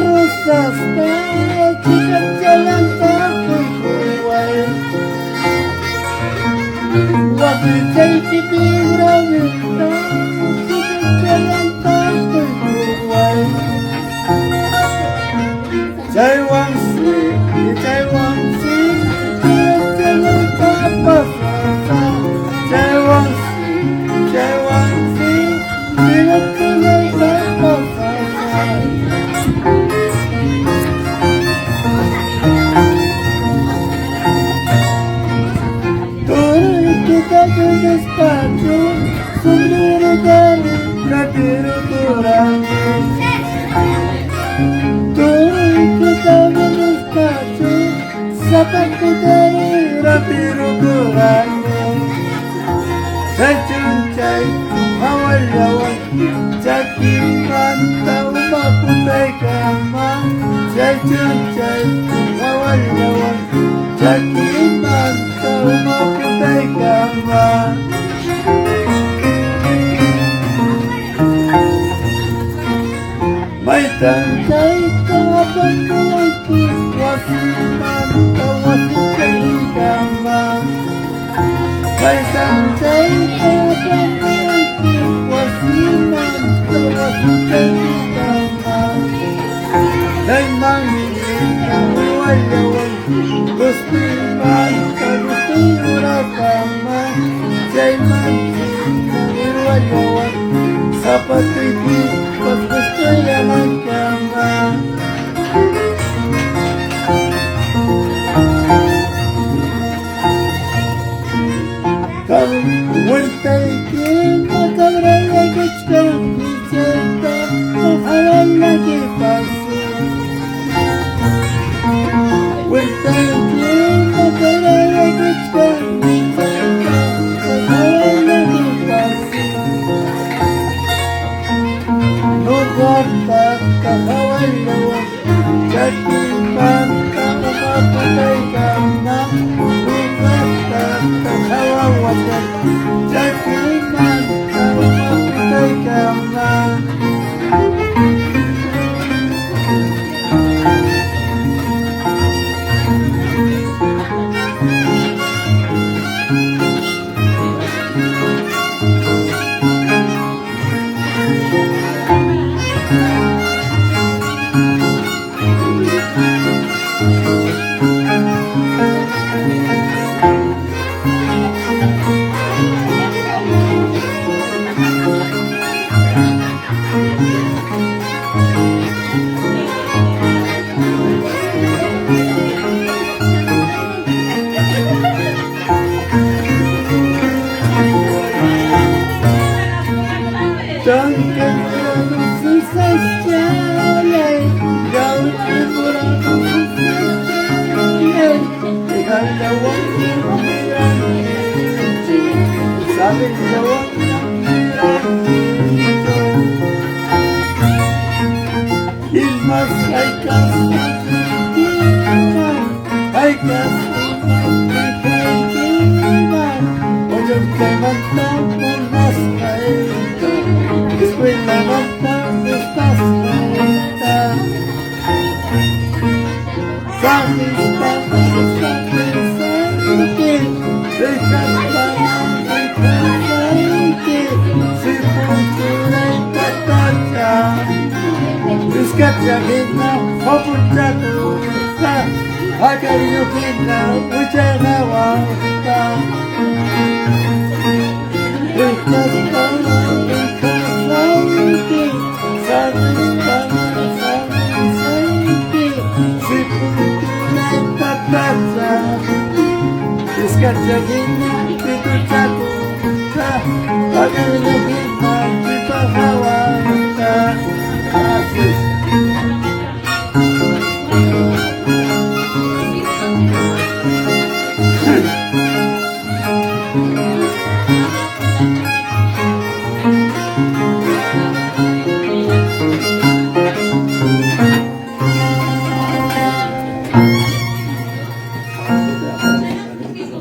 Rosas chikat jalan takut keluar. Waktu jadi pirang chikat jalan takut keluar. Jai Wangsi, chikat jalan takut keluar. Jai Wangsi, chikat jalan takut keluar. Kita ke despacho, sumber dari ratiro durante. Kita ke despacho, seperti dari ratiro durante. Sejuncai awal lawan, jadi mantau maputai kamang. Sejuncai awal lawan, jadi mantau maputai kamang. May tangkay kapan lagi, wasi mantau maputai kamang. May tangkay kapan lagi, wasi mantau maputai kamang. Day mangingin ang walawan, gusto mantau murapama. Day mangingin ang walawan, sa pag-ibig pag gusto yaman kamang. Wantay kin magkagraya kachkang kiseta ang awal lagi paso. Wantay kin magkagraya kachkang kiseta ang awal lagi paso. Nugartat kahawal lawan, jadi pantang mapatay kamang. Nugartat kahawal wajan, jadi mantau maputai kamang. Tangkan susah jalan, jauh kurang susah jalan. Dengan jawab yang berarti, sampai jawab yang berarti. Ilmas aikas, aikas, ojok teman tak mas aita. Escuela basta, estás bonita. Sajista, sajiste, dejas para dejar si puntura y patacha. Buscacha gina, opucha tuta, akariyo gina, ucha nawata. Dejas para si puntura y patacha. Scatta che tu c'è tu,